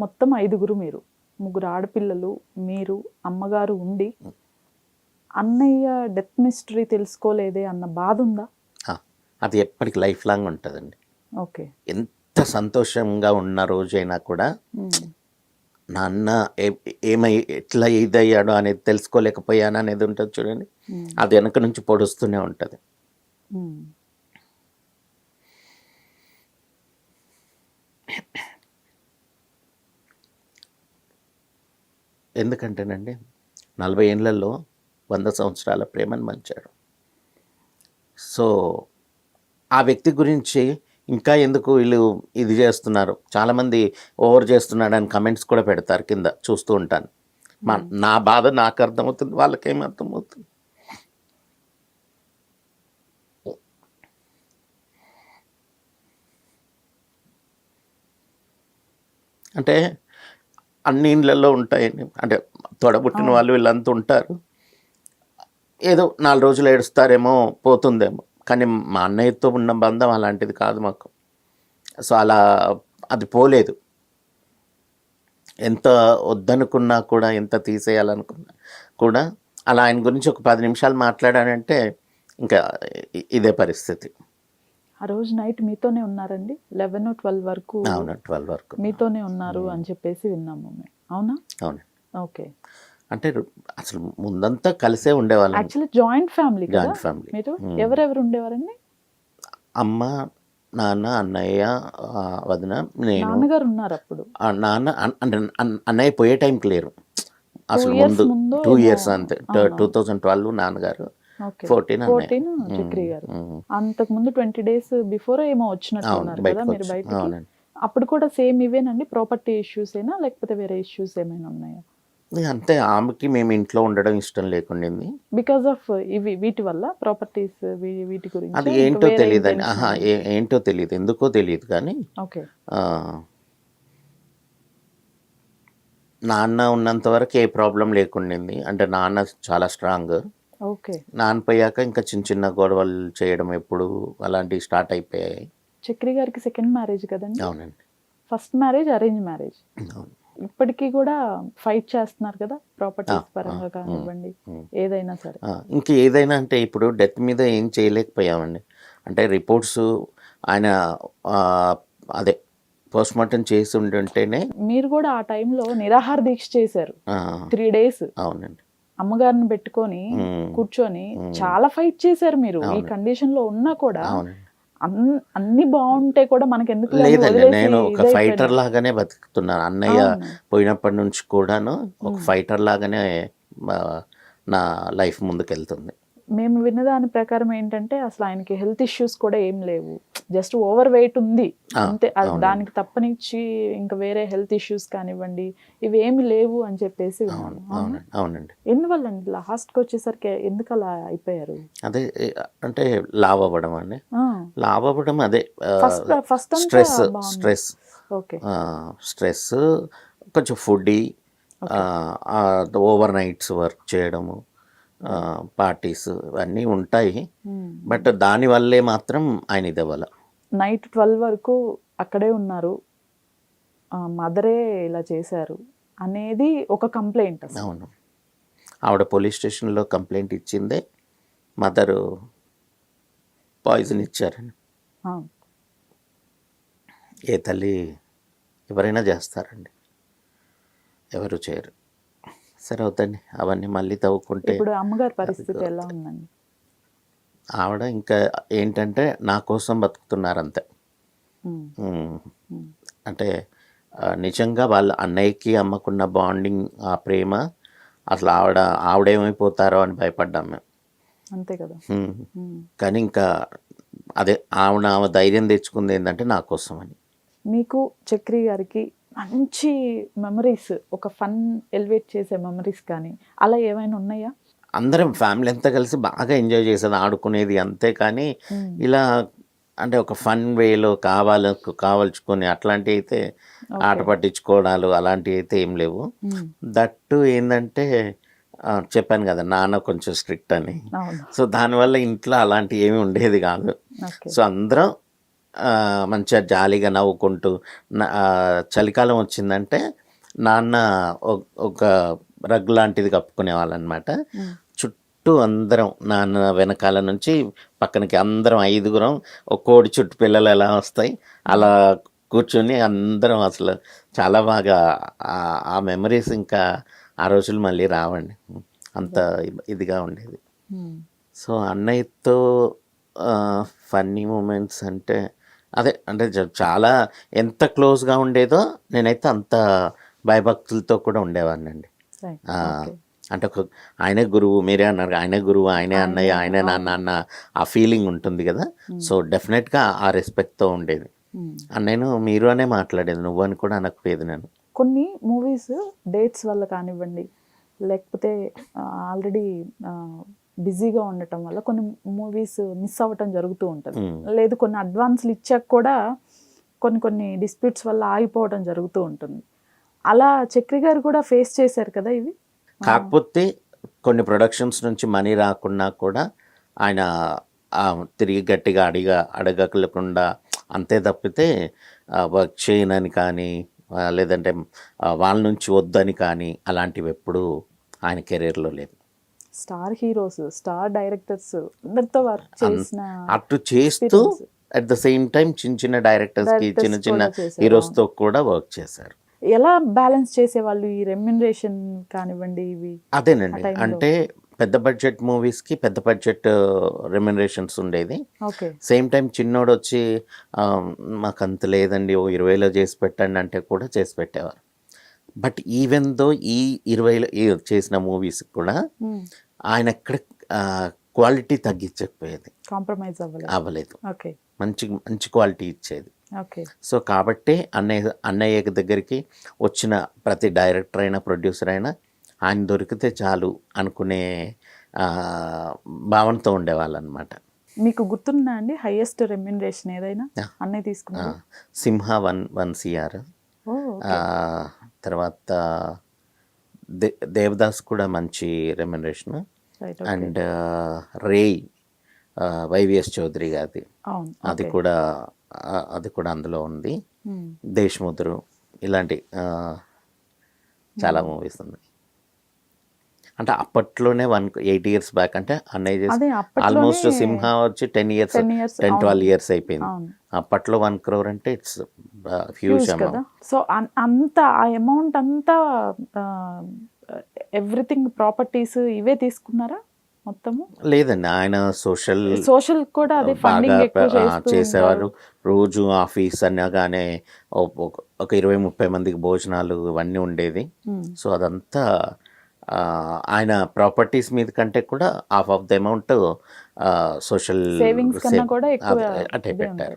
మొత్తం 5గురు మీరు, 3 ఆడపిల్లలు, మీరు, అమ్మగారు ఉండి అన్నయ్య డెత్ మిస్టరీ తెలుసుకోలేదే అన్న బాధ ఉందా? అది ఎప్పటికి లైఫ్ లాంగ్ ఉంటుందండి. ఓకే. ఎంత సంతోషంగా ఉన్న రోజైనా కూడా నాన్న ఎట్లా ఇదయ్యాడో అనేది తెలుసుకోలేకపోయాను అనేది ఉంటుంది చూడండి, అది వెనక నుంచి పొడుస్తూనే ఉంటుంది. ఎందుకంటేనండి 40 ఏళ్లలో 100 సంవత్సరాల ప్రేమను మంచాడు. సో ఆ వ్యక్తి గురించి ఇంకా ఎందుకు వీళ్ళు ఇది చేస్తున్నారు, చాలామంది ఓవర్ చేస్తున్నాడని కమెంట్స్ కూడా పెడతారు కింద, చూస్తూ ఉంటాను. నా బాధ నాకు అర్థమవుతుంది, వాళ్ళకేం అర్థమవుతుంది. అంటే అన్ని ఇళ్ళల్లో ఉంటాయండి, అంటే తొడబుట్టిన వాళ్ళు వీళ్ళంతా ఉంటారు. ఏదో 4 రోజులు ఏడుస్తారేమో, పోతుందేమో, కానీ మా అన్నయ్యతో ఉన్న బంధం అలాంటిది కాదు మాకు. సో అలా అది పోలేదు. ఎంత వద్దనుకున్నా కూడా, ఎంత తీసేయాలనుకున్నా కూడా, అలా ఆయన గురించి ఒక 10 నిమిషాలు మాట్లాడానంటే ఇంకా ఇదే పరిస్థితి. ఆ రోజు నైట్ మీతోనే ఉన్నారండి? 11-12 వరకు? అవును, 12 వరకు మీతోనే ఉన్నారు అని చెప్పేసి విన్నాము. అవునా? అవును. ఓకే. అంటే అసలు ముందంతా కలిసే ఉండేవాళ్ళం. యాక్చువల్లీ జాయింట్ ఫ్యామిలీ కదా జాయింట్ ఫ్యామిలీ. మీరు? ఎవరెవరు ఉండేవారండి? అమ్మ, నాన్న, అన్నయ్య, వదిన, నేను. నాన్నగారు ఉన్నారు అప్పుడు? నాన్న అంటే అన్నయ్య పోయే టైంకి లేరు అసలు. ముందు 2 ఇయర్స్ అంతే. 2012 నాన్నగారు, 14 చక్రి గారు. అంతకు ముందు 20 days బిఫోర్ ఏమో వచ్చినట్టున్నారు కదా మీరు బయటకి. అప్పుడు కూడా సేమ్ ఇవేనండి, ప్రాపర్టీ ఇష్యూస్ ఏనా లేకపోతే వేరే ఇష్యూస్ ఏమైనా ఉన్నాయా? అంతే, ఆమెకి మేము ఇంట్లో ఉండడం ఇష్టం లేకుండింది. బికాస్ ఆఫ్ వీటి వల్ల, ప్రాపర్టీస్ వీటి గురించి? అది ఏంటో తెలియదు అండి, ఏంటో తెలియదు, ఎందుకో తెలియదు. కానీ ఓకే, నాన్న ఉన్నంత వరకు ఏ ప్రాబ్లం లేకుండింది. అంటే నాన్న చాలా స్ట్రాంగ్. ఓకే. నాన్న పోయాక ఇంకా చిన్న చిన్న గొడవలు చేయడం ఎప్పుడు అలాంటివి స్టార్ట్ అయిపోయాయి. చక్రి గారికి సెకండ్ మ్యారేజ్ కదండి? అవునండి. First marriage arrange marriage. అవును. ఇప్పటికీ కూడా ఫైట్ చేస్తున్నారు కదా, ప్రాపర్టీస్ పరంగా కానివ్వండి, ఏదైనా సరే. ఇంకా ఏదైనా అంటే ఇప్పుడు డెత్ మీద ఏం చేయలేకపోయామండి. అంటే రిపోర్ట్స్ ఆయన అదే పోస్ట్మార్టం చేసి ఉంటుంటేనే. మీరు కూడా ఆ టైంలో నిరాహార దీక్ష చేశారు 3 days. అవునండి. అమ్మగారిని పెట్టుకొని కూర్చొని చాలా ఫైట్ చేశారు మీరు. ఈ కండిషన్ లో ఉన్నా కూడా అన్ని బాగుంటే కూడా మనకి ఎందుకు లేదండి, నేను ఒక ఫైటర్ లాగానే బతుకుతున్నాను. అన్నయ్య పోయినప్పటి నుంచి కూడాను ఒక ఫైటర్ లాగానే నా లైఫ్ ముందుకెళ్తుంది. మేము విన్న దాని ప్రకారం ఏంటంటే అసలు ఆయనకి హెల్త్ ఇష్యూస్ కూడా ఏం లేవు, జస్ట్ ఓవర్ వెయిట్ ఉంది అంతే. దానికి తప్పనిచ్చి ఇంకా వేరే హెల్త్ ఇష్యూస్ కానివ్వండి ఇవి ఏమి లేవు అని చెప్పేసి విన్నాను. అవునండి. ఎందువల్ల అండి లాస్ట్కి వచ్చేసరికి ఎందుకు అలా అయిపోయారు? అదే అంటే లావ్ అవ్వడం అండి. లావ్ అవ్వడం అదే స్ట్రెస్, కొంచెం ఫుడ్, ఓవర్ నైట్స్ వర్క్ చేయడము, పార్టీస్ ఇవన్నీ ఉంటాయి. బట్ దానివల్లే మాత్రం ఆయన ఇదవ్వాల. నైట్ 12 వరకు అక్కడే ఉన్నారు, మదరే ఇలా చేశారు అనేది ఒక కంప్లైంట్. అవును, ఆవిడ పోలీస్ స్టేషన్లో కంప్లైంట్ ఇచ్చిందే మదరు పాయిజన్ ఇచ్చారని. ఏ తల్లి ఎవరైనా చేస్తారండి, ఎవరు చేయరు. సరే అవుతండి, అవన్నీ మళ్ళీ తవ్వుకుంటే. ఇప్పుడు అమ్మగారి పరిస్థితి ఎలా ఉందండి? ఆవిడ ఇంకా ఏంటంటే నా కోసం బతుకుతున్నారంతే. అంటే నిజంగా వాళ్ళ అన్నయ్యకి అమ్మకున్న బాండింగ్, ఆ ప్రేమ, అసలు ఆవిడేమైపోతారో అని భయపడ్డాం మేము. అంతే కదా. కానీ ఇంకా అదే ఆమె ధైర్యం తెచ్చుకుంది ఏంటంటే నా కోసం అని. మీకు చక్రి గారికి మంచి మెమరీస్, ఒక ఫన్ ఎలివేట్ చేసే మెమరీస్ కానీ అలా ఏమైనా ఉన్నాయా? అందరం ఫ్యామిలీ అంతా కలిసి బాగా ఎంజాయ్ చేసేది, ఆడుకునేది అంతే. కానీ ఇలా అంటే ఒక ఫన్ వేలో కావాల్చుకొని అట్లాంటివి అయితే, ఆట పట్టించుకోవడాలు అలాంటివి అయితే ఏం లేవు. దట్టు ఏంటంటే చెప్పాను కదా, నాన్న కొంచెం స్ట్రిక్ట్ అని. సో దానివల్ల ఇంట్లో అలాంటివి ఏమి ఉండేది కాదు. సో అందరం మంచిగా జాలీగా నవ్వుకుంటూ చలికాలం వచ్చిందంటే నాన్న ఒక రగ్గు లాంటిది కప్పుకునేవాళ్ళు అనమాట. చుట్టూ అందరం నాన్న వెనకాల నుంచి పక్కనకి అందరం 5గురం ఒక కోడి చుట్టు పిల్లలు ఎలా వస్తాయి అలా కూర్చొని అందరం అసలు చాలా బాగా ఆ మెమరీస్ ఇంకా ఆ రోజులు మళ్ళీ రావండి. అంత ఇదిగా ఉండేది. సో అన్నయ్యతో ఫన్నీ మూమెంట్స్ అంటే అదే అంటే చాలా ఎంత క్లోజ్గా ఉండేదో నేనైతే అంత భయభక్తులతో కూడా ఉండేవాడినండి. అంటే ఒక ఆయనే గురువు, మీరే అన్నారు ఆయనే గురువు, ఆయనే అన్నయ్య, ఆయనే నాన్న అన్న ఆ ఫీలింగ్ ఉంటుంది కదా. సో డెఫినెట్గా ఆ రెస్పెక్ట్తో ఉండేది. నేను మీరు అనే మాట్లాడేది, నువ్వు అని కూడా అనకపోయేది. నేను కొన్ని మూవీస్ డేట్స్ వల్ల కానివ్వండి, లేకపోతే ఆల్రెడీ బిజీగా ఉండటం వల్ల కొన్ని మూవీస్ మిస్ అవ్వటం జరుగుతూ ఉంటుంది. లేదు కొన్ని అడ్వాన్స్లు ఇచ్చాక కూడా కొన్ని డిస్ప్యూట్స్ వల్ల ఆగిపోవడం జరుగుతూ ఉంటుంది. అలా చక్రి గారు కూడా ఫేస్ చేశారు కదా ఇవి. కాకపోతే కొన్ని ప్రొడక్షన్స్ నుంచి మనీ రాకున్నా కూడా ఆయన తిరిగి గట్టిగా అడగకుండా అంతే తప్పితే వర్క్ చేయనని కానీ లేదంటే వాళ్ళ నుంచి వద్దని కానీ అలాంటివి ఎప్పుడూ ఆయన కెరీర్లో లేదు. స్టార్ హీరోస్, స్టార్ డైరెక్టర్స్ అందరితో వర్క్ చేసిన అటు చేస్తూ అట్ ద సేమ్ టైం చిన్న డైరెక్టర్స్కి చిన్న హీరోస్తో కూడా వర్క్ చేశారు. ఎలా బ్యాలెన్స్ చేసేవాళ్ళు ఈ రెమ్యునరేషన్ కానివ్వండి ఇవి? అదేనండి, అంటే పెద్ద బడ్జెట్ మూవీస్కి పెద్ద బడ్జెట్ రెమ్యునరేషన్స్ ఉండేది. సేమ్ టైం చిన్నోడు వచ్చి మాకు అంత లేదండి ఓ 20లో చేసి పెట్టండి అంటే కూడా చేసి పెట్టేవారు. బట్ ఈవెన్ దో ఈ 20లో చేసిన మూవీస్ కూడా ఆయన ఎక్కడ క్వాలిటీ తగ్గించకపోయేది, కాంప్రమైజ్ అవ్వలేదు. మంచి క్వాలిటీ ఇచ్చేది. సో కాబట్టి అన్నయ్య దగ్గరికి వచ్చిన ప్రతి డైరెక్టర్ అయినా ప్రొడ్యూసర్ అయినా ఆయన దొరికితే చాలు అనుకునే భావనతో ఉండేవాళ్ళు అనమాట. మీకు గుర్తుందా అండి హైయెస్ట్ రెమ్యునరేషన్ ఏదైనా అన్నయ్య తీసుకున్నా? సింహ 1 CR, తర్వాత దేవదాస్ కూడా మంచి రెమ్యునరేషన్, అండ్ రేయ్ వైవిఎస్ చౌదరి గారిది అది కూడా అందులో ఉంది. దేశ్ముద్రు ఇలాంటి చాలా మూవీస్ ఉన్నాయి. అంటే అప్పట్లోనే 8 years బ్యాక్, అంటే అన్నయ్య చేసి ఆల్మోస్ట్ సింహ వచ్చి 10-12 years అయిపోయింది. అప్పట్లో 1 crore అంటే ఇట్స్ హ్యూజ్ అమౌంట్. సో అంత ఆ అమౌంట్ అంతా ఎవ్రీథింగ్ ప్రాపర్టీస్ ఇవే తీసుకున్నారా మొత్తము? లేదండి, ఆయన సోషల్ కూడా అదే బాగా చేసేవారు. రోజు ఆఫీస్ అనగానే ఒక 20-30 మందికి భోజనాలు ఇవన్నీ ఉండేది. సో అదంతా ఆయన ప్రాపర్టీస్ మీద కంటే కూడా half of the amount social savings కన్నా కూడా ఎక్కువ అంటే పెట్టారు.